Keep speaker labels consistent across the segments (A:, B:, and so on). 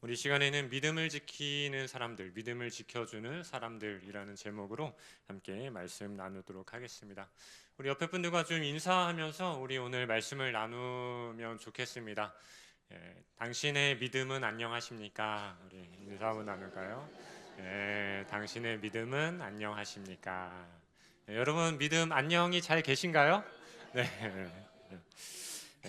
A: 우리 시간에는 믿음을 지키는 사람들, 믿음을 지켜주는 사람들이라는 제목으로 함께 말씀 나누도록 하겠습니다. 우리 옆에 분들과 좀 인사하면서 우리 오늘 말씀을 나누면 좋겠습니다. 당신의 믿음은 안녕하십니까? 우리 인사 한번 나눌까요? 당신의 믿음은 안녕하십니까? 여러분 믿음 안녕히 잘 계신가요? 네.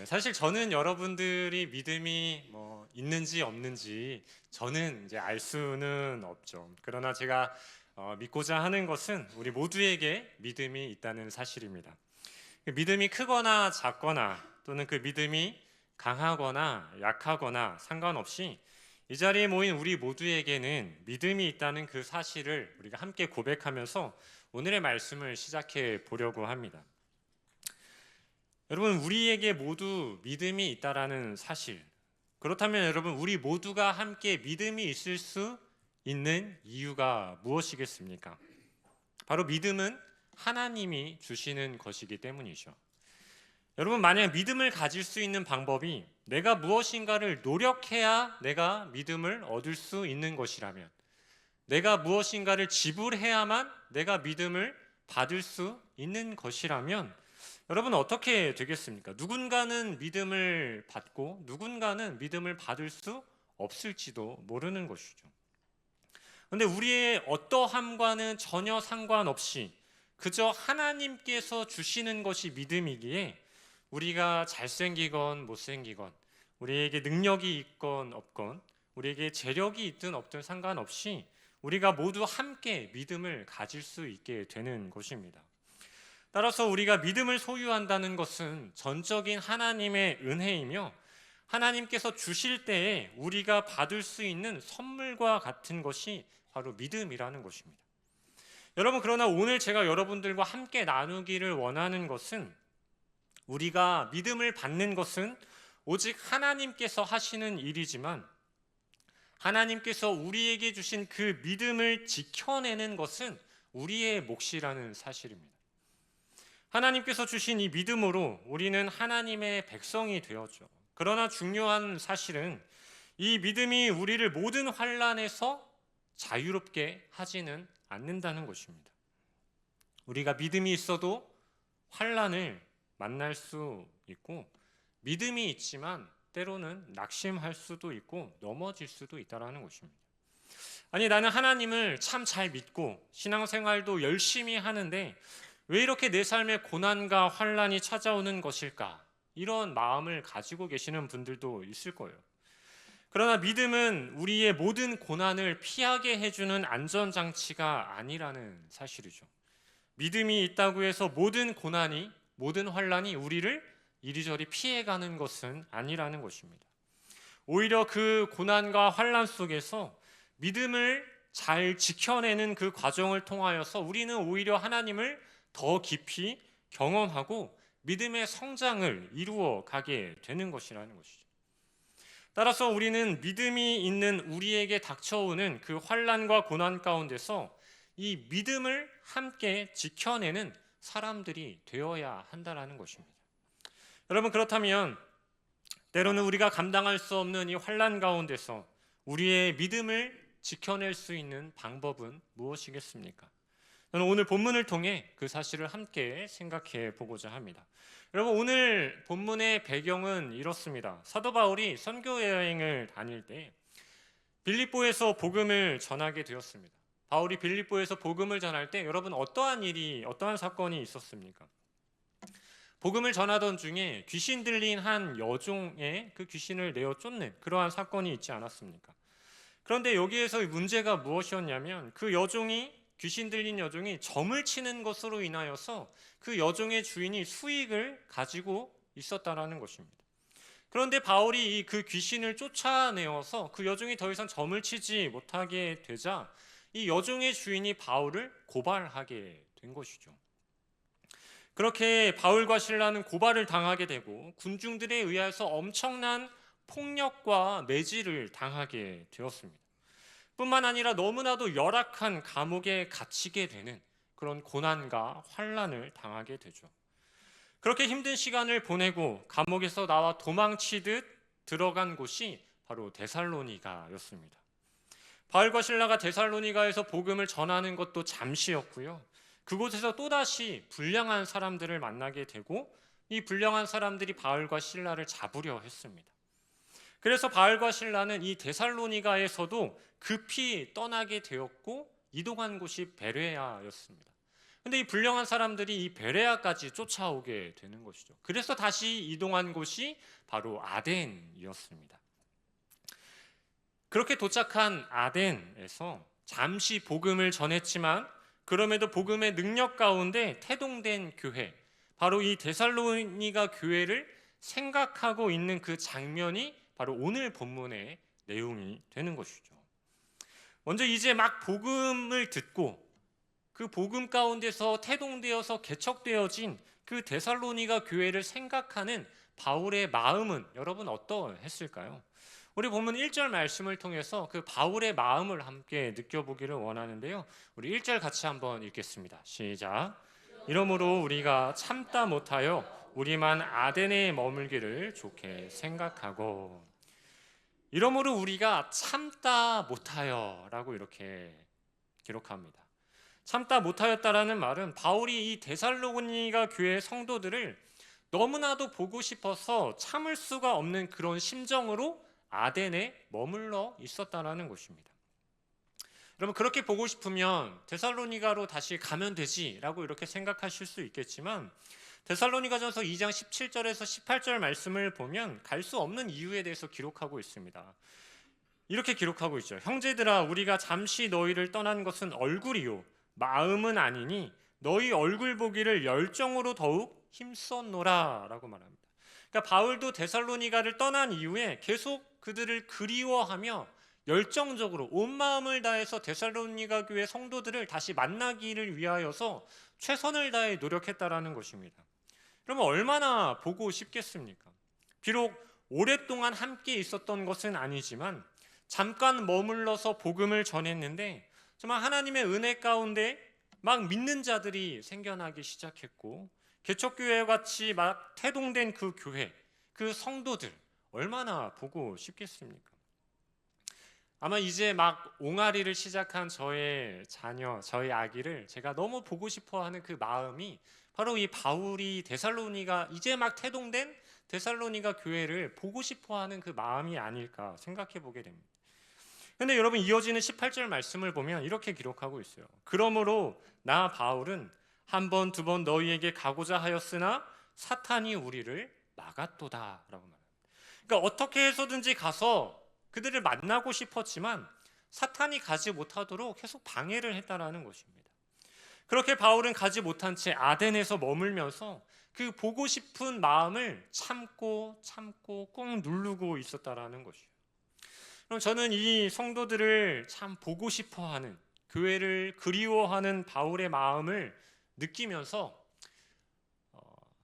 A: 사실 저는 여러분들이 믿음이 있는지 없는지 저는 이제 알 수는 없죠. 그러나 제가 믿고자 하는 것은 우리 모두에게 믿음이 있다는 사실입니다. 그 믿음이 크거나 작거나 또는 그 믿음이 강하거나 약하거나 상관없이 이 자리에 모인 우리 모두에게는 믿음이 있다는 그 사실을 우리가 함께 고백하면서 오늘의 말씀을 시작해 보려고 합니다. 여러분, 우리에게 모두 믿음이 있다라는 사실, 그렇다면 여러분, 우리 모두가 함께 믿음이 있을 수 있는 이유가 무엇이겠습니까? 바로 믿음은 하나님이 주시는 것이기 때문이죠. 여러분, 만약 믿음을 가질 수 있는 방법이 내가 무엇인가를 노력해야 내가 믿음을 얻을 수 있는 것이라면, 내가 무엇인가를 지불해야만 내가 믿음을 받을 수 있는 것이라면 여러분 어떻게 되겠습니까? 누군가는 믿음을 받고 누군가는 믿음을 받을 수 없을지도 모르는 것이죠. 그런데 우리의 어떠함과는 전혀 상관없이 그저 하나님께서 주시는 것이 믿음이기에 우리가 잘생기건 못생기건, 우리에게 능력이 있건 없건, 우리에게 재력이 있든 없든 상관없이 우리가 모두 함께 믿음을 가질 수 있게 되는 것입니다. 따라서 우리가 믿음을 소유한다는 것은 전적인 하나님의 은혜이며 하나님께서 주실 때에 우리가 받을 수 있는 선물과 같은 것이 바로 믿음이라는 것입니다. 여러분, 그러나 오늘 제가 여러분들과 함께 나누기를 원하는 것은 우리가 믿음을 받는 것은 오직 하나님께서 하시는 일이지만 하나님께서 우리에게 주신 그 믿음을 지켜내는 것은 우리의 몫이라는 사실입니다. 하나님께서 주신 이 믿음으로 우리는 하나님의 백성이 되었죠. 그러나 중요한 사실은 이 믿음이 우리를 모든 환난에서 자유롭게 하지는 않는다는 것입니다. 우리가 믿음이 있어도 환난을 만날 수 있고 믿음이 있지만 때로는 낙심할 수도 있고 넘어질 수도 있다는 것입니다. 아니, 나는 하나님을 참 잘 믿고 신앙생활도 열심히 하는데 왜 이렇게 내 삶에 고난과 환난이 찾아오는 것일까? 이런 마음을 가지고 계시는 분들도 있을 거예요. 그러나 믿음은 우리의 모든 고난을 피하게 해주는 안전장치가 아니라는 사실이죠. 믿음이 있다고 해서 모든 고난이, 모든 환난이 우리를 이리저리 피해가는 것은 아니라는 것입니다. 오히려 그 고난과 환난 속에서 믿음을 잘 지켜내는 그 과정을 통하여서 우리는 오히려 하나님을 더 깊이 경험하고 믿음의 성장을 이루어 가게 되는 것이라는 것이죠. 따라서 우리는 믿음이 있는 우리에게 닥쳐오는 그 환난과 고난 가운데서 이 믿음을 함께 지켜내는 사람들이 되어야 한다는 것입니다. 여러분, 그렇다면 때로는 우리가 감당할 수 없는 이 환난 가운데서 우리의 믿음을 지켜낼 수 있는 방법은 무엇이겠습니까? 저는 오늘 본문을 통해 그 사실을 함께 생각해 보고자 합니다. 여러분, 오늘 본문의 배경은 이렇습니다. 사도 바울이 선교 여행을 다닐 때 빌립보에서 복음을 전하게 되었습니다. 바울이 빌립보에서 복음을 전할 때 여러분 어떠한 사건이 있었습니까? 복음을 전하던 중에 귀신 들린 한 여종의 그 귀신을 내어 쫓는 그러한 사건이 있지 않았습니까? 그런데 여기에서 문제가 무엇이었냐면 그 귀신 들린 여종이 점을 치는 것으로 인하여서 그 여종의 주인이 수익을 가지고 있었다라는 것입니다. 그런데 바울이 그 귀신을 쫓아내어서 그 여종이 더 이상 점을 치지 못하게 되자 이 여종의 주인이 바울을 고발하게 된 것이죠. 그렇게 바울과 실라는 고발을 당하게 되고 군중들에 의해서 엄청난 폭력과 매질을 당하게 되었습니다. 뿐만 아니라 너무나도 열악한 감옥에 갇히게 되는 그런 고난과 환난을 당하게 되죠. 그렇게 힘든 시간을 보내고 감옥에서 나와 도망치듯 들어간 곳이 바로 데살로니가였습니다. 바울과 실라가 데살로니가에서 복음을 전하는 것도 잠시였고요. 그곳에서 또다시 불량한 사람들을 만나게 되고 이 불량한 사람들이 바울과 실라를 잡으려 했습니다. 그래서 바울과 실라는 이 데살로니가에서도 급히 떠나게 되었고 이동한 곳이 베레아였습니다. 근데 이 불량한 사람들이 이 베레아까지 쫓아오게 되는 것이죠. 그래서 다시 이동한 곳이 바로 아덴이었습니다. 그렇게 도착한 아덴에서 잠시 복음을 전했지만 그럼에도 복음의 능력 가운데 태동된 교회, 바로 이 데살로니가 교회를 생각하고 있는 그 장면이 바로 오늘 본문의 내용이 되는 것이죠. 먼저 이제 막 복음을 듣고 그 복음 가운데서 태동되어서 개척되어진 그 데살로니가 교회를 생각하는 바울의 마음은 여러분 어떠했을까요? 우리 본문 1절 말씀을 통해서 그 바울의 마음을 함께 느껴보기를 원하는데요. 우리 1절 같이 한번 읽겠습니다. 시작. 이러므로 우리가 참다 못하여 우리만 아덴에 머물기를 좋게 생각하고, 이러므로 우리가 참다 못하여 라고 이렇게 기록합니다. 참다 못하였다라는 말은 바울이 이 데살로니가 교회 성도들을 너무나도 보고 싶어서 참을 수가 없는 그런 심정으로 아덴에 머물러 있었다라는 것입니다. 여러분, 그렇게 보고 싶으면 데살로니가로 다시 가면 되지라고 이렇게 생각하실 수 있겠지만 데살로니가전서 2장 17절에서 18절 말씀을 보면 갈 수 없는 이유에 대해서 기록하고 있습니다. 이렇게 기록하고 있죠. 형제들아, 우리가 잠시 너희를 떠난 것은 얼굴이요 마음은 아니니 너희 얼굴 보기를 열정으로 더욱 힘썼노라 라고 말합니다. 그러니까 바울도 데살로니가를 떠난 이후에 계속 그들을 그리워하며 열정적으로 온 마음을 다해서 데살로니가 교회 성도들을 다시 만나기를 위하여서 최선을 다해 노력했다라는 것입니다. 그러면 얼마나 보고 싶겠습니까? 비록 오랫동안 함께 있었던 것은 아니지만 잠깐 머물러서 복음을 전했는데 정말 하나님의 은혜 가운데 막 믿는 자들이 생겨나기 시작했고 개척교회 같이 막 태동된 그 교회, 그 성도들 얼마나 보고 싶겠습니까? 아마 이제 막 옹알이를 시작한 저의 자녀, 저의 아기를 제가 너무 보고 싶어하는 그 마음이 바로 이 바울이 데살로니가 이제 막 태동된 데살로니가 교회를 보고 싶어하는 그 마음이 아닐까 생각해 보게 됩니다. 근데 여러분, 이어지는 18절 말씀을 보면 이렇게 기록하고 있어요. 그러므로 나 바울은 한 번, 두 번 너희에게 가고자 하였으나 사탄이 우리를 막았도다 라고 말합니다. 그러니까 어떻게 해서든지 가서 그들을 만나고 싶었지만 사탄이 가지 못하도록 계속 방해를 했다라는 것입니다. 그렇게 바울은 가지 못한 채 아덴에서 머물면서 그 보고 싶은 마음을 참고 꾹 누르고 있었다라는 것이에요. 그럼 저는 이 성도들을 참 보고 싶어하는, 교회를 그리워하는 바울의 마음을 느끼면서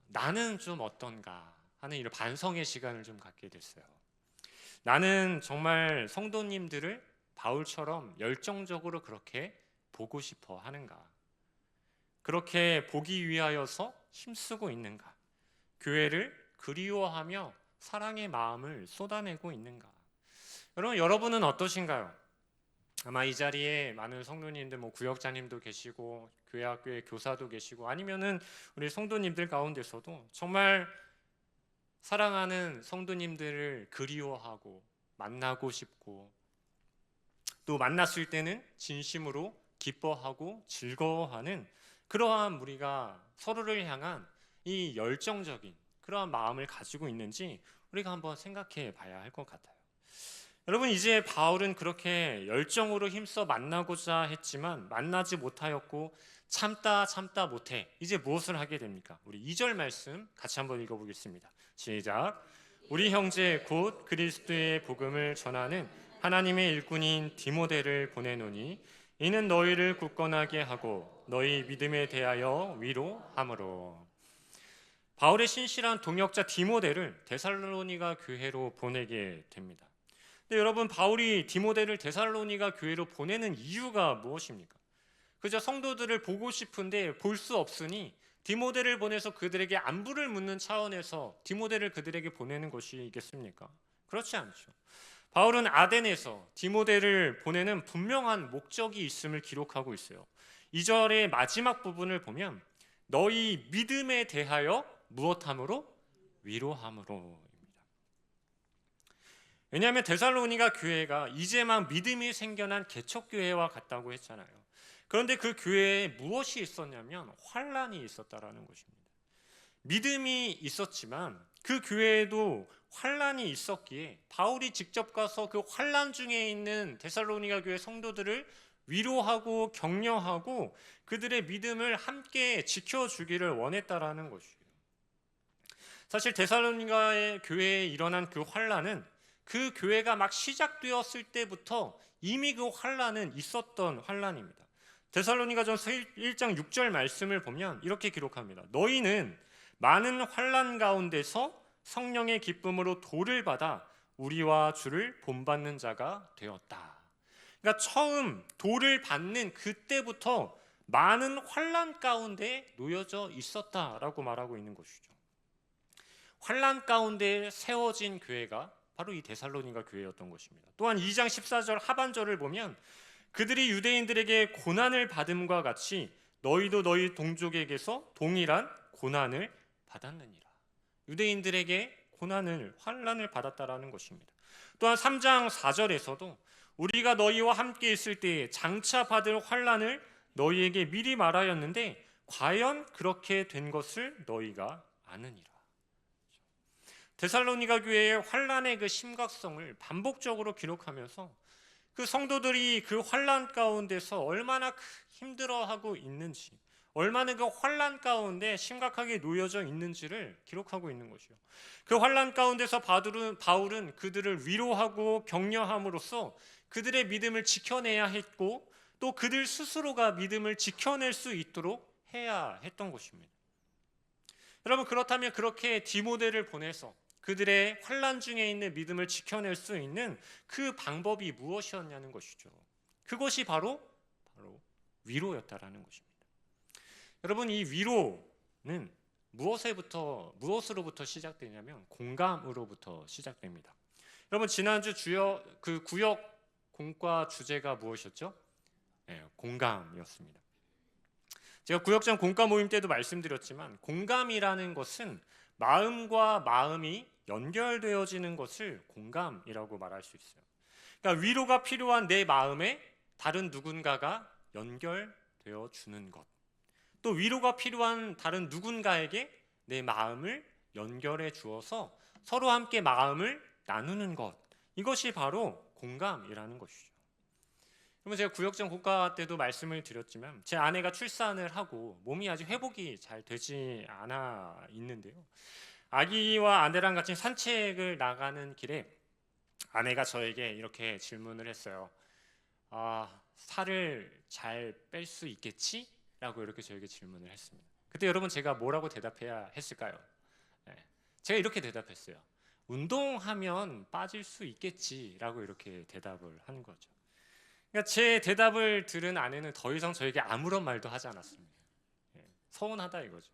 A: 나는 좀 어떤가 하는 이런 반성의 시간을 좀 갖게 됐어요. 나는 정말 성도님들을 바울처럼 열정적으로 그렇게 보고 싶어 하는가? 그렇게 보기 위하여서 힘쓰고 있는가? 교회를 그리워하며 사랑의 마음을 쏟아내고 있는가? 여러분은 어떠신가요? 아마 이 자리에 많은 성도님들, 구역장님도 계시고 교회 학교의 교사도 계시고 아니면은 우리 성도님들 가운데서도 정말 사랑하는 성도님들을 그리워하고 만나고 싶고 또 만났을 때는 진심으로 기뻐하고 즐거워하는 그러한 우리가 서로를 향한 이 열정적인 그러한 마음을 가지고 있는지 우리가 한번 생각해 봐야 할 것 같아요. 여러분, 이제 바울은 그렇게 열정으로 힘써 만나고자 했지만 만나지 못하였고 참다 못해 이제 무엇을 하게 됩니까? 우리 2절 말씀 같이 한번 읽어보겠습니다. 시작. 우리 형제 곧 그리스도의 복음을 전하는 하나님의 일꾼인 디모데를 보내노니 이는 너희를 굳건하게 하고 너희 믿음에 대하여 위로함으로. 바울의 신실한 동역자 디모데를 데살로니가 교회로 보내게 됩니다. 근데 여러분, 바울이 디모데를 데살로니가 교회로 보내는 이유가 무엇입니까? 그저 성도들을 보고 싶은데 볼 수 없으니 디모데를 보내서 그들에게 안부를 묻는 차원에서 디모데를 그들에게 보내는 것이겠습니까? 그렇지 않죠. 바울은 아덴에서 디모데를 보내는 분명한 목적이 있음을 기록하고 있어요. 2절의 마지막 부분을 보면 너희 믿음에 대하여 무엇함으로? 위로함으로. 왜냐하면 데살로니가 교회가 이제 막 믿음이 생겨난 개척교회와 같다고 했잖아요. 그런데 그 교회에 무엇이 있었냐면 환란이 있었다라는 것입니다. 믿음이 있었지만 그 교회에도 환란이 있었기에 바울이 직접 가서 그 환란 중에 있는 데살로니가 교회 성도들을 위로하고 격려하고 그들의 믿음을 함께 지켜주기를 원했다라는 것이에요. 사실 데살로니가 교회에 일어난 그 환란은 그 교회가 막 시작되었을 때부터 이미 그 환란은 있었던 환란입니다. 데살로니가전서 1장 6절 말씀을 보면 이렇게 기록합니다. 너희는 많은 환란 가운데서 성령의 기쁨으로 도를 받아 우리와 주를 본받는 자가 되었다. 그러니까 처음 도를 받는 그때부터 많은 환란 가운데 놓여져 있었다라고 말하고 있는 것이죠. 환란 가운데 세워진 교회가 바로 이 데살로니가 교회였던 것입니다. 또한 2장 14절 하반절을 보면 그들이 유대인들에게 고난을 받음과 같이 너희도 너희 동족에게서 동일한 고난을 받았느니라. 유대인들에게 고난을 환난을 받았다라는 것입니다. 또한 3장 4절에서도 우리가 너희와 함께 있을 때에 장차 받을 환난을 너희에게 미리 말하였는데 과연 그렇게 된 것을 너희가 아느니라. 데살로니가 교회의 환난의 그 심각성을 반복적으로 기록하면서 그 성도들이 그 환난 가운데서 얼마나 힘들어하고 있는지, 얼마나 그 환난 가운데 심각하게 놓여져 있는지를 기록하고 있는 것이요. 그 환난 가운데서 바울은 그들을 위로하고 격려함으로써 그들의 믿음을 지켜내야 했고 또 그들 스스로가 믿음을 지켜낼 수 있도록 해야 했던 것입니다. 여러분, 그렇다면 그렇게 디모데를 보내서 그들의 환난 중에 있는 믿음을 지켜낼 수 있는 그 방법이 무엇이었냐는 것이죠. 그것이 바로 위로였다라는 것입니다. 여러분, 이 위로는 무엇으로부터 시작되냐면 공감으로부터 시작됩니다. 여러분, 지난주 그 구역 공과 주제가 무엇이었죠? 네, 공감이었습니다. 제가 구역장 공과 모임 때도 말씀드렸지만 공감이라는 것은 마음과 마음이 연결되어지는 것을 공감이라고 말할 수 있어요. 그러니까 위로가 필요한 내 마음에 다른 누군가가 연결되어 주는 것. 또 위로가 필요한 다른 누군가에게 내 마음을 연결해 주어서 서로 함께 마음을 나누는 것. 이것이 바로 공감이라는 것이죠. 그러면 제가 구역장 공과 때도 말씀을 드렸지만 제 아내가 출산을 하고 몸이 아직 회복이 잘 되지 않아 있는데요. 아기와 아내랑 같이 산책을 나가는 길에 아내가 저에게 이렇게 질문을 했어요. 살을 잘 뺄 수 있겠지? 라고 이렇게 저에게 질문을 했습니다. 그때 여러분 제가 뭐라고 대답해야 했을까요? 제가 이렇게 대답했어요. 운동하면 빠질 수 있겠지 라고 이렇게 대답을 한 거죠. 그러니까 제 대답을 들은 아내는 더 이상 저에게 아무런 말도 하지 않았습니다. 서운하다 이거죠.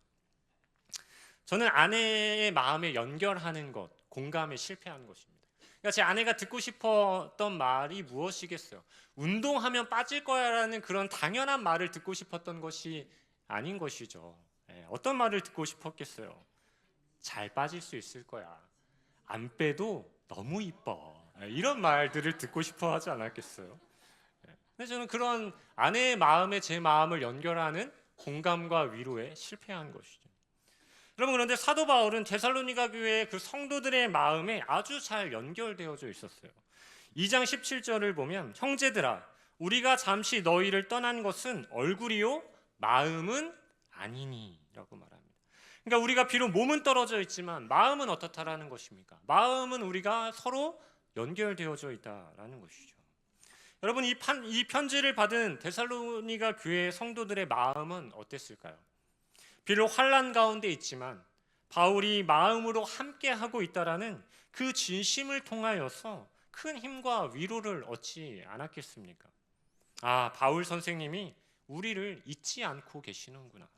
A: 저는 아내의 마음에 연결하는 것, 공감에 실패한 것입니다. 그러니까 제 아내가 듣고 싶었던 말이 무엇이겠어요? 운동하면 빠질 거야라는 그런 당연한 말을 듣고 싶었던 것이 아닌 것이죠. 어떤 말을 듣고 싶었겠어요? 잘 빠질 수 있을 거야. 안 빼도 너무 이뻐. 이런 말들을 듣고 싶어 하지 않았겠어요? 근데 저는 그런 아내의 마음에 제 마음을 연결하는 공감과 위로에 실패한 것이죠. 여러분, 그런데 사도 바울은 데살로니가 교회의 그 성도들의 마음에 아주 잘 연결되어져 있었어요. 2장 17절을 보면 형제들아 우리가 잠시 너희를 떠난 것은 얼굴이요 마음은 아니니 라고 말합니다. 그러니까 우리가 비록 몸은 떨어져 있지만 마음은 어떻다라는 것입니까? 마음은 우리가 서로 연결되어져 있다라는 것이죠. 여러분, 이 편지를 받은 데살로니가 교회의 성도들의 마음은 어땠을까요? 비록 환난 가운데 있지만 바울이 마음으로 함께하고 있다라는 그 진심을 통하여서 큰 힘과 위로를 얻지 않았겠습니까? 바울 선생님이 우리를 잊지 않고 계시는구나.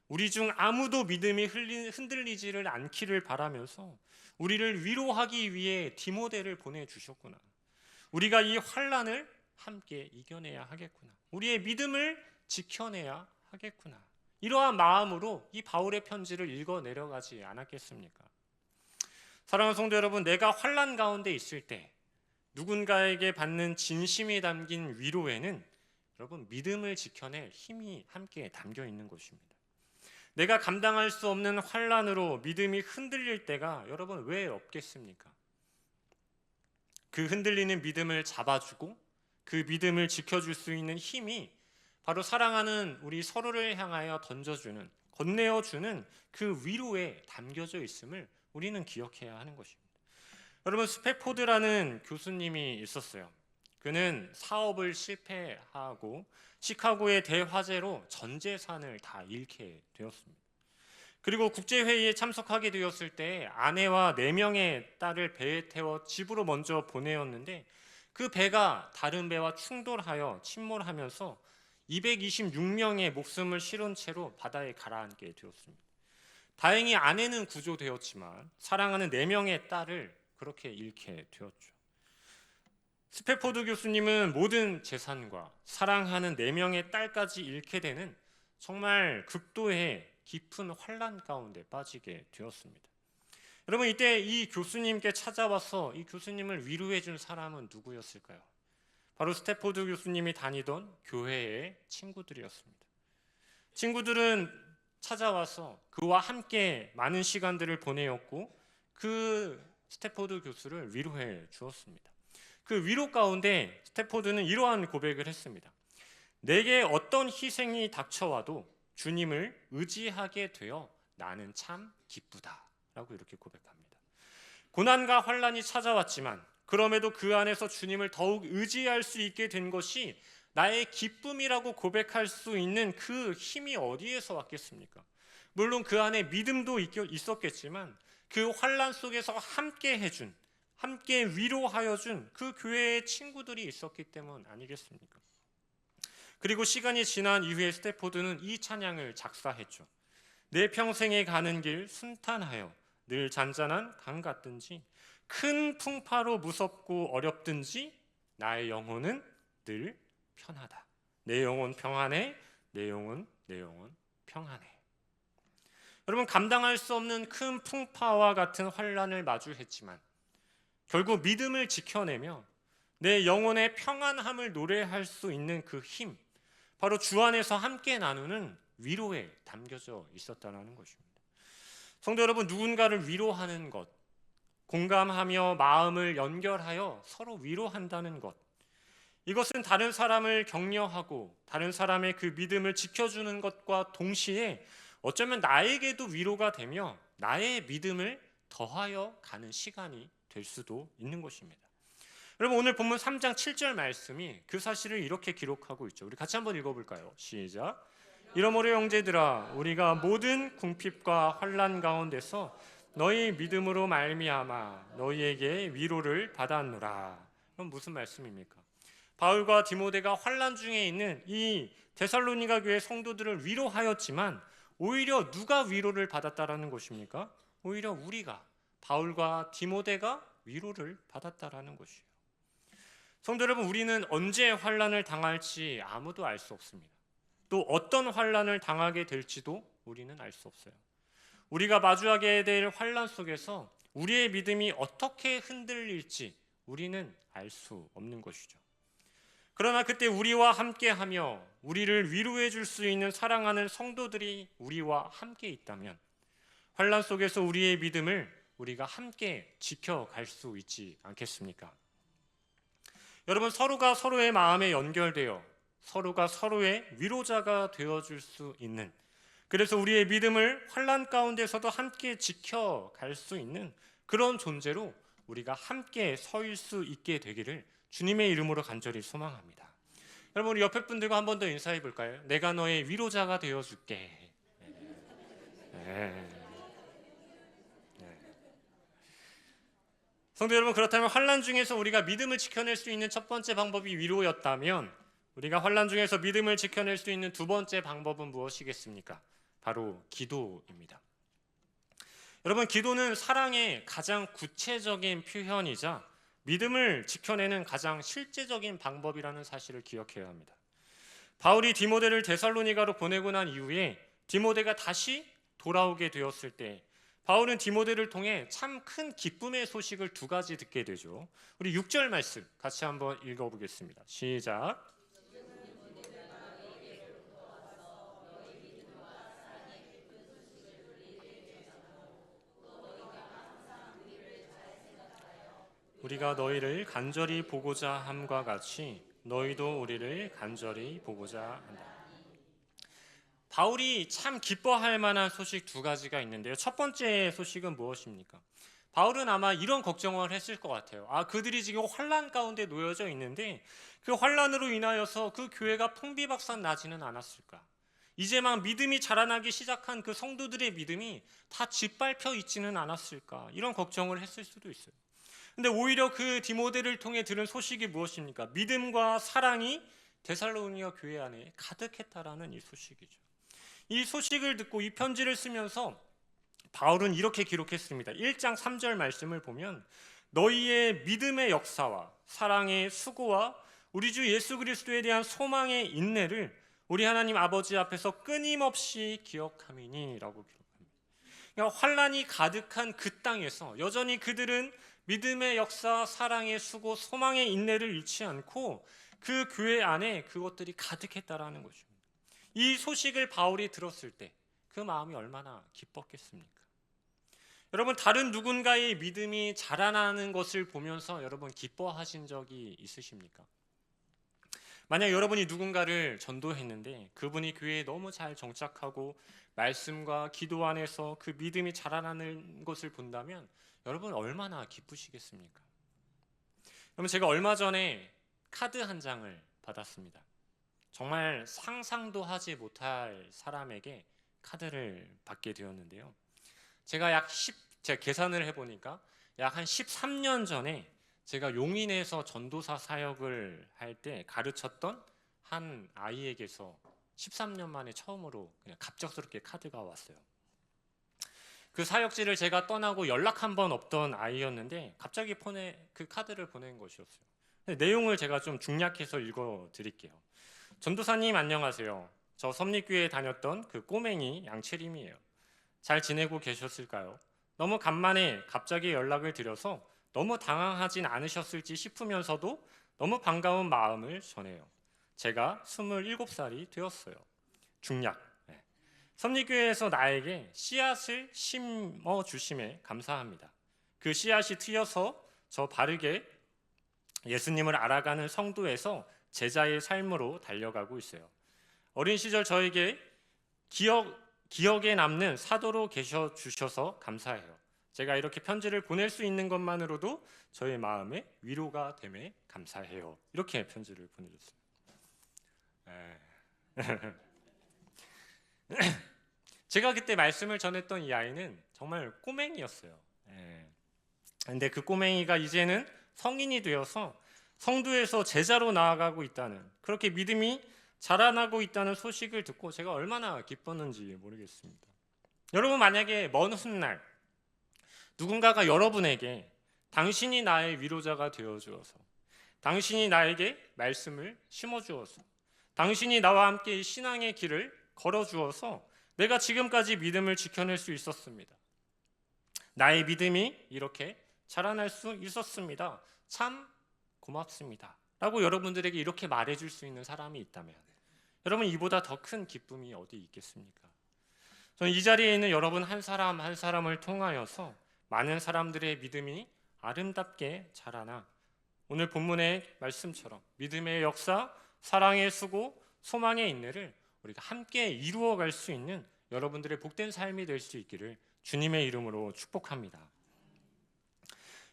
A: 우리 중 아무도 믿음이 흔들리지를 않기를 바라면서 우리를 위로하기 위해 디모데를 보내주셨구나. 우리가 이 환난을 함께 이겨내야 하겠구나. 우리의 믿음을 지켜내야 하겠구나. 이러한 마음으로 이 바울의 편지를 읽어 내려가지 않았겠습니까? 사랑하는 성도 여러분, 내가 환난 가운데 있을 때 누군가에게 받는 진심이 담긴 위로에는 여러분 믿음을 지켜낼 힘이 함께 담겨 있는 것입니다. 내가 감당할 수 없는 환난으로 믿음이 흔들릴 때가 여러분 왜 없겠습니까? 그 흔들리는 믿음을 잡아주고 그 믿음을 지켜줄 수 있는 힘이 바로 사랑하는 우리 서로를 향하여 던져주는, 건네어주는 그 위로에 담겨져 있음을 우리는 기억해야 하는 것입니다. 여러분, 스페포드라는 교수님이 있었어요. 그는 사업을 실패하고 시카고의 대화재로 전 재산을 다 잃게 되었습니다. 그리고 국제회의에 참석하게 되었을 때 아내와 4명의 딸을 배에 태워 집으로 먼저 보내었는데 그 배가 다른 배와 충돌하여 침몰하면서 226명의 목숨을 실은 채로 바다에 가라앉게 되었습니다. 다행히 아내는 구조되었지만 사랑하는 4명의 딸을 그렇게 잃게 되었죠. 스페포드 교수님은 모든 재산과 사랑하는 4명의 딸까지 잃게 되는 정말 극도의 깊은 환난 가운데 빠지게 되었습니다. 여러분, 이때 이 교수님께 찾아와서 이 교수님을 위로해 준 사람은 누구였을까요? 바로 스테포드 교수님이 다니던 교회의 친구들이었습니다. 친구들은 찾아와서 그와 함께 많은 시간들을 보내었고 그 스테포드 교수를 위로해 주었습니다. 그 위로 가운데 스테포드는 이러한 고백을 했습니다. 내게 어떤 희생이 닥쳐와도 주님을 의지하게 되어 나는 참 기쁘다 라고 이렇게 고백합니다. 고난과 환난이 찾아왔지만 그럼에도 그 안에서 주님을 더욱 의지할 수 있게 된 것이 나의 기쁨이라고 고백할 수 있는 그 힘이 어디에서 왔겠습니까? 물론 그 안에 믿음도 있었겠지만 그 환난 속에서 함께 해준, 함께 위로하여 준 그 교회의 친구들이 있었기 때문 아니겠습니까? 그리고 시간이 지난 이후에 스테포드는 이 찬양을 작사했죠. 내 평생에 가는 길 순탄하여 늘 잔잔한 강 같든지 큰 풍파로 무섭고 어렵든지 나의 영혼은 늘 편하다. 내 영혼 평안해. 내 영혼 평안해. 여러분, 감당할 수 없는 큰 풍파와 같은 환난을 마주했지만 결국 믿음을 지켜내며 내 영혼의 평안함을 노래할 수 있는 그 힘, 바로 주 안에서 함께 나누는 위로에 담겨져 있었다는 것입니다. 성도 여러분, 누군가를 위로하는 것, 공감하며 마음을 연결하여 서로 위로한다는 것, 이것은 다른 사람을 격려하고 다른 사람의 그 믿음을 지켜주는 것과 동시에 어쩌면 나에게도 위로가 되며 나의 믿음을 더하여 가는 시간이 될 수도 있는 것입니다. 여러분, 오늘 본문 3장 7절 말씀이 그 사실을 이렇게 기록하고 있죠. 우리 같이 한번 읽어볼까요? 시작. 이러므로 형제들아, 우리가 모든 궁핍과 환난 가운데서 너희 믿음으로 말미암아 너희에게 위로를 받았노라. 그럼 무슨 말씀입니까? 바울과 디모데가 환난 중에 있는 이 데살로니가 교회 성도들을 위로하였지만 오히려 누가 위로를 받았다라는 것입니까? 오히려 우리가, 바울과 디모데가 위로를 받았다라는 것이에요. 성도 여러분, 우리는 언제 환난을 당할지 아무도 알 수 없습니다. 또 어떤 환난을 당하게 될지도 우리는 알 수 없어요. 우리가 마주하게 될 환난 속에서 우리의 믿음이 어떻게 흔들릴지 우리는 알 수 없는 것이죠. 그러나 그때 우리와 함께하며 우리를 위로해 줄 수 있는 사랑하는 성도들이 우리와 함께 있다면 환난 속에서 우리의 믿음을 우리가 함께 지켜갈 수 있지 않겠습니까? 여러분, 서로가 서로의 마음에 연결되어 서로가 서로의 위로자가 되어줄 수 있는, 그래서 우리의 믿음을 환난 가운데서도 함께 지켜갈 수 있는 그런 존재로 우리가 함께 서일 수 있게 되기를 주님의 이름으로 간절히 소망합니다. 여러분, 우리 옆에 분들과 한 번 더 인사해 볼까요? 내가 너의 위로자가 되어줄게. 네. 성도 여러분, 그렇다면 환난 중에서 우리가 믿음을 지켜낼 수 있는 첫 번째 방법이 위로였다면 우리가 환난 중에서 믿음을 지켜낼 수 있는 두 번째 방법은 무엇이겠습니까? 바로 기도입니다. 여러분, 기도는 사랑의 가장 구체적인 표현이자 믿음을 지켜내는 가장 실제적인 방법이라는 사실을 기억해야 합니다. 바울이 디모데를 데살로니가로 보내고 난 이후에 디모데가 다시 돌아오게 되었을 때 바울은 디모데를 통해 참 큰 기쁨의 소식을 두 가지 듣게 되죠. 우리 6절 말씀 같이 한번 읽어보겠습니다. 시작. 우리가 너희를 간절히 보고자 함과 같이 너희도 우리를 간절히 보고자 한다. 바울이 참 기뻐할 만한 소식 두 가지가 있는데요. 첫 번째 소식은 무엇입니까? 바울은 아마 이런 걱정을 했을 것 같아요. 그들이 지금 환난 가운데 놓여져 있는데 그 환난으로 인하여서 그 교회가 풍비박산 나지는 않았을까? 이제 막 믿음이 자라나기 시작한 그 성도들의 믿음이 다 짓밟혀 있지는 않았을까? 이런 걱정을 했을 수도 있어요. 근데 오히려 그 디모데를 통해 들은 소식이 무엇입니까? 믿음과 사랑이 데살로니가 교회 안에 가득했다라는 이 소식이죠. 이 소식을 듣고 이 편지를 쓰면서 바울은 이렇게 기록했습니다. 1장 3절 말씀을 보면 너희의 믿음의 역사와 사랑의 수고와 우리 주 예수 그리스도에 대한 소망의 인내를 우리 하나님 아버지 앞에서 끊임없이 기억함이니 라고 기록합니다. 그러니까 환난이 가득한 그 땅에서 여전히 그들은 믿음의 역사, 사랑의 수고, 소망의 인내를 잃지 않고 그 교회 안에 그것들이 가득했다라는 것입니다. 이 소식을 바울이 들었을 때 그 마음이 얼마나 기뻤겠습니까? 여러분, 다른 누군가의 믿음이 자라나는 것을 보면서 여러분 기뻐하신 적이 있으십니까? 만약 여러분이 누군가를 전도했는데 그분이 교회에 너무 잘 정착하고 말씀과 기도 안에서 그 믿음이 자라나는 것을 본다면 여러분 얼마나 기쁘시겠습니까? 여러분, 제가 얼마 전에 카드 한 장을 받았습니다. 정말 상상도 하지 못할 사람에게 카드를 받게 되었는데요. 제가 계산을 해보니까 약 한 13년 전에 제가 용인에서 전도사 사역을 할 때 가르쳤던 한 아이에게서 13년 만에 처음으로 그냥 갑작스럽게 카드가 왔어요. 그 사역지를 제가 떠나고 연락 한 번 없던 아이였는데 갑자기 폰에 그 카드를 보낸 것이었어요. 내용을 제가 좀 중략해서 읽어드릴게요. 전도사님 안녕하세요. 저 섭리교회에 다녔던 그 꼬맹이 양채림이에요. 잘 지내고 계셨을까요? 너무 간만에 갑자기 연락을 드려서 너무 당황하진 않으셨을지 싶으면서도 너무 반가운 마음을 전해요. 제가 27살이 되었어요. 중략. 섭리교회에서 나에게 씨앗을 심어 주심에 감사합니다. 그 씨앗이 트여서 저 바르게 예수님을 알아가는 성도에서 제자의 삶으로 달려가고 있어요. 어린 시절 저에게 기억에 남는 사도로 계셔 주셔서 감사해요. 제가 이렇게 편지를 보낼 수 있는 것만으로도 저의 마음에 위로가 됨에 감사해요. 이렇게 편지를 보내줬어요. 제가 그때 말씀을 전했던 이 아이는 정말 꼬맹이였어요. 근데 그 꼬맹이가 이제는 성인이 되어서 성도에서 제자로 나아가고 있다는, 그렇게 믿음이 자라나고 있다는 소식을 듣고 제가 얼마나 기뻤는지 모르겠습니다. 여러분, 만약에 먼 훗날 누군가가 여러분에게 당신이 나의 위로자가 되어주어서, 당신이 나에게 말씀을 심어주어서, 당신이 나와 함께 신앙의 길을 걸어주어서 내가 지금까지 믿음을 지켜낼 수 있었습니다. 나의 믿음이 이렇게 자라날 수 있었습니다. 참 고맙습니다. 라고 여러분들에게 이렇게 말해줄 수 있는 사람이 있다면 여러분, 이보다 더 큰 기쁨이 어디 있겠습니까? 저는 이 자리에 있는 여러분 한 사람 한 사람을 통하여서 많은 사람들의 믿음이 아름답게 자라나 오늘 본문의 말씀처럼 믿음의 역사, 사랑의 수고, 소망의 인내를 우리가 함께 이루어갈 수 있는 여러분들의 복된 삶이 될 수 있기를 주님의 이름으로 축복합니다.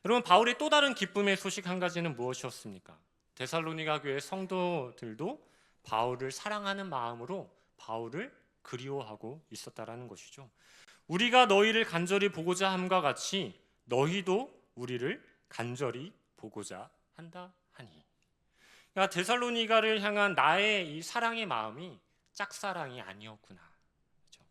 A: 여러분, 바울의 또 다른 기쁨의 소식 한 가지는 무엇이었습니까? 데살로니가 교회 성도들도 바울을 사랑하는 마음으로 바울을 그리워하고 있었다라는 것이죠. 우리가 너희를 간절히 보고자 함과 같이 너희도 우리를 간절히 보고자 한다 하니. 그러니까 데살로니가를 향한 나의 이 사랑의 마음이 짝사랑이 아니었구나. 그렇죠?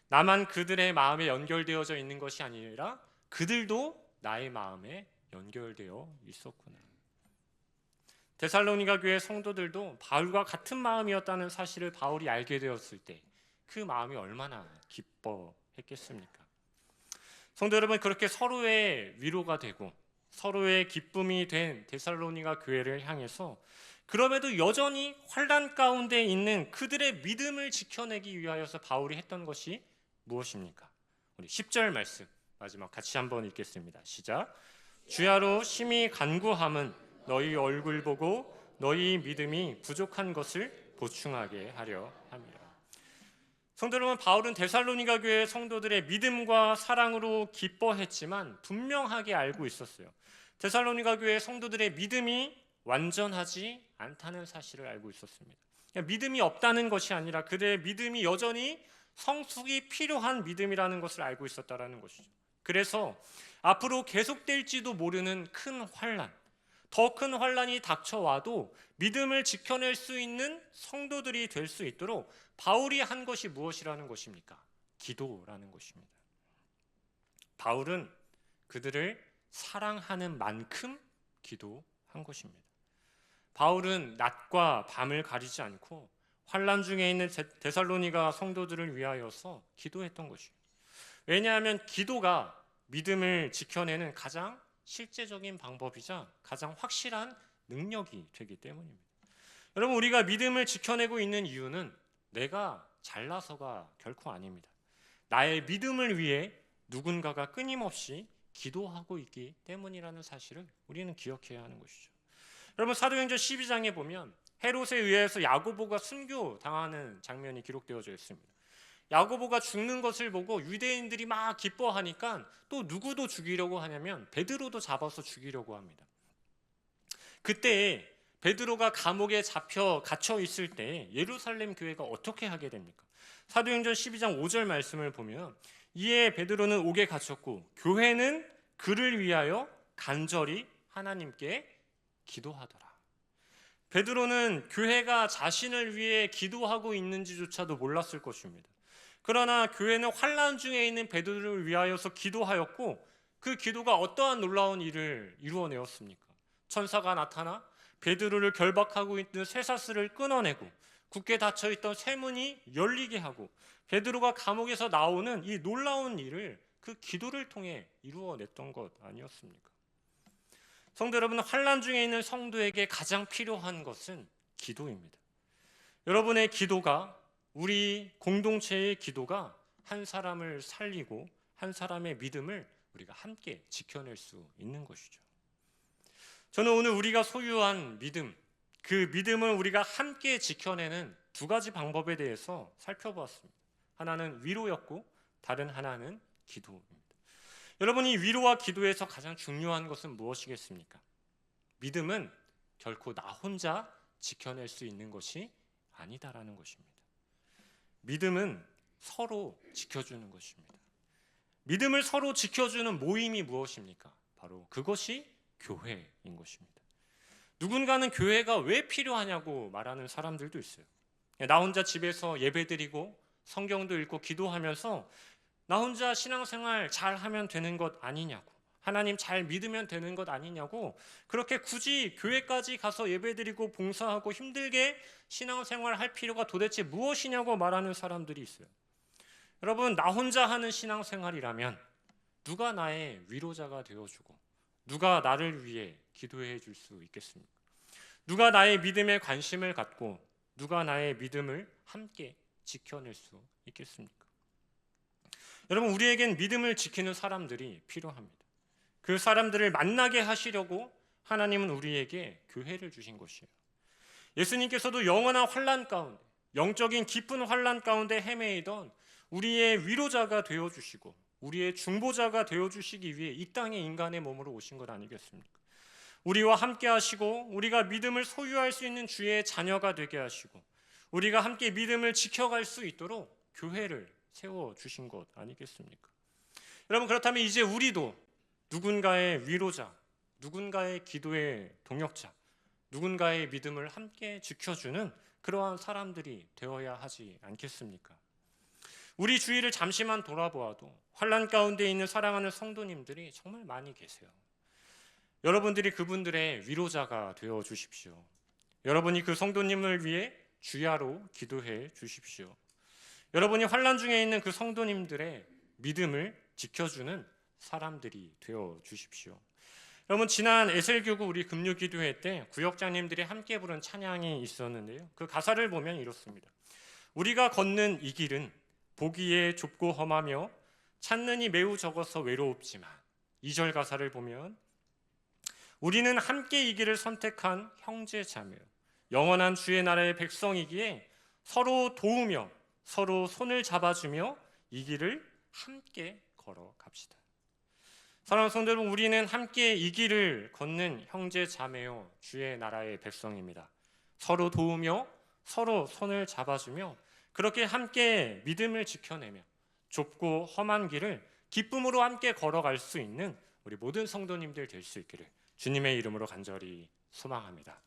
A: 나만 그들의 마음에 연결되어져 있는 것이 아니라 그들도 나의 마음에 연결되어 있었구나. 데살로니가 교회 성도들도 바울과 같은 마음이었다는 사실을 바울이 알게 되었을 때 그 마음이 얼마나 기뻐했겠습니까? 성도 여러분, 그렇게 서로의 위로가 되고 서로의 기쁨이 된 데살로니가 교회를 향해서 그럼에도 여전히 환난 가운데 있는 그들의 믿음을 지켜내기 위하여서 바울이 했던 것이 무엇입니까? 우리 10절 말씀 마지막 같이 한번 읽겠습니다. 시작. 주야로 심히 간구함은 너희 얼굴 보고 너희 믿음이 부족한 것을 보충하게 하려 함이라. 성도 여러분, 바울은 데살로니가 교회 성도들의 믿음과 사랑으로 기뻐했지만 분명하게 알고 있었어요. 데살로니가 교회 성도들의 믿음이 완전하지 않다는 사실을 알고 있었습니다. 믿음이 없다는 것이 아니라 그들의 믿음이 여전히 성숙이 필요한 믿음이라는 것을 알고 있었다는 것이죠. 그래서 앞으로 계속될지도 모르는 큰 환난, 더 큰 환난이 닥쳐와도 믿음을 지켜낼 수 있는 성도들이 될 수 있도록 바울이 한 것이 무엇이라는 것입니까? 기도라는 것입니다. 바울은 그들을 사랑하는 만큼 기도한 것입니다. 바울은 낮과 밤을 가리지 않고 환난 중에 있는 데살로니가 성도들을 위하여서 기도했던 것이에요. 왜냐하면 기도가 믿음을 지켜내는 가장 실제적인 방법이자 가장 확실한 능력이 되기 때문입니다. 여러분, 우리가 믿음을 지켜내고 있는 이유는 내가 잘나서가 결코 아닙니다. 나의 믿음을 위해 누군가가 끊임없이 기도하고 있기 때문이라는 사실을 우리는 기억해야 하는 것이죠. 여러분, 사도행전 12장에 보면 헤롯에 의해서 야고보가 순교당하는 장면이 기록되어져 있습니다. 야고보가 죽는 것을 보고 유대인들이 막 기뻐하니까 또 누구도 죽이려고 하냐면 베드로도 잡아서 죽이려고 합니다. 그때 베드로가 감옥에 잡혀 갇혀 있을 때 예루살렘 교회가 어떻게 하게 됩니까? 사도행전 12장 5절 말씀을 보면 이에 베드로는 옥에 갇혔고 교회는 그를 위하여 간절히 하나님께 기도하더라. 베드로는 교회가 자신을 위해 기도하고 있는지조차도 몰랐을 것입니다. 그러나 교회는 환난 중에 있는 베드로를 위하여서 기도하였고 그 기도가 어떠한 놀라운 일을 이루어내었습니까? 천사가 나타나 베드로를 결박하고 있는 쇠사슬을 끊어내고 굳게 닫혀있던 쇠문이 열리게 하고 베드로가 감옥에서 나오는 이 놀라운 일을 그 기도를 통해 이루어냈던 것 아니었습니까? 성도 여러분, 환난 중에 있는 성도에게 가장 필요한 것은 기도입니다. 여러분의 기도가, 우리 공동체의 기도가 한 사람을 살리고 한 사람의 믿음을 우리가 함께 지켜낼 수 있는 것이죠. 저는 오늘 우리가 소유한 믿음, 그 믿음을 우리가 함께 지켜내는 두 가지 방법에 대해서 살펴보았습니다. 하나는 위로였고 다른 하나는 기도입니다. 여러분, 이 위로와 기도에서 가장 중요한 것은 무엇이겠습니까? 믿음은 결코 나 혼자 지켜낼 수 있는 것이 아니다라는 것입니다. 믿음은 서로 지켜주는 것입니다. 믿음을 서로 지켜주는 모임이 무엇입니까? 바로 그것이 교회인 것입니다. 누군가는 교회가 왜 필요하냐고 말하는 사람들도 있어요. 나 혼자 집에서 예배드리고 성경도 읽고 기도하면서 나 혼자 신앙생활 잘하면 되는 것 아니냐고, 하나님 잘 믿으면 되는 것 아니냐고, 그렇게 굳이 교회까지 가서 예배드리고 봉사하고 힘들게 신앙생활 할 필요가 도대체 무엇이냐고 말하는 사람들이 있어요. 여러분, 나 혼자 하는 신앙생활이라면 누가 나의 위로자가 되어주고 누가 나를 위해 기도해 줄 수 있겠습니까? 누가 나의 믿음에 관심을 갖고 누가 나의 믿음을 함께 지켜낼 수 있겠습니까? 여러분, 우리에겐 믿음을 지키는 사람들이 필요합니다. 그 사람들을 만나게 하시려고 하나님은 우리에게 교회를 주신 것이에요. 예수님께서도 영원한 환난 가운데, 영적인 깊은 환난 가운데 헤매이던 우리의 위로자가 되어주시고 우리의 중보자가 되어주시기 위해 이 땅에 인간의 몸으로 오신 것 아니겠습니까? 우리와 함께 하시고 우리가 믿음을 소유할 수 있는 주의 자녀가 되게 하시고 우리가 함께 믿음을 지켜갈 수 있도록 교회를 세워주신 것 아니겠습니까? 여러분, 그렇다면 이제 우리도 누군가의 위로자, 누군가의 기도의 동역자, 누군가의 믿음을 함께 지켜주는 그러한 사람들이 되어야 하지 않겠습니까? 우리 주위를 잠시만 돌아보아도 환난 가운데 있는 사랑하는 성도님들이 정말 많이 계세요. 여러분들이 그분들의 위로자가 되어 주십시오. 여러분이 그 성도님을 위해 주야로 기도해 주십시오. 여러분이 환난 중에 있는 그 성도님들의 믿음을 지켜주는 사람들이 되어 주십시오. 여러분, 지난 에셀교구 우리 금요기도회 때 구역장님들이 함께 부른 찬양이 있었는데요. 그 가사를 보면 이렇습니다. 우리가 걷는 이 길은 보기에 좁고 험하며 찾는 이 매우 적어서 외롭지만, 2절 가사를 보면 우리는 함께 이 길을 선택한 형제 자매요, 영원한 주의 나라의 백성이기에 서로 도우며 서로 손을 잡아주며 이 길을 함께 걸어갑시다. 사랑하는 성도 여러분, 우리는 함께 이 길을 걷는 형제 자매요 주의 나라의 백성입니다. 서로 도우며 서로 손을 잡아주며 그렇게 함께 믿음을 지켜내며 좁고 험한 길을 기쁨으로 함께 걸어갈 수 있는 우리 모든 성도님들 될 수 있기를 주님의 이름으로 간절히 소망합니다.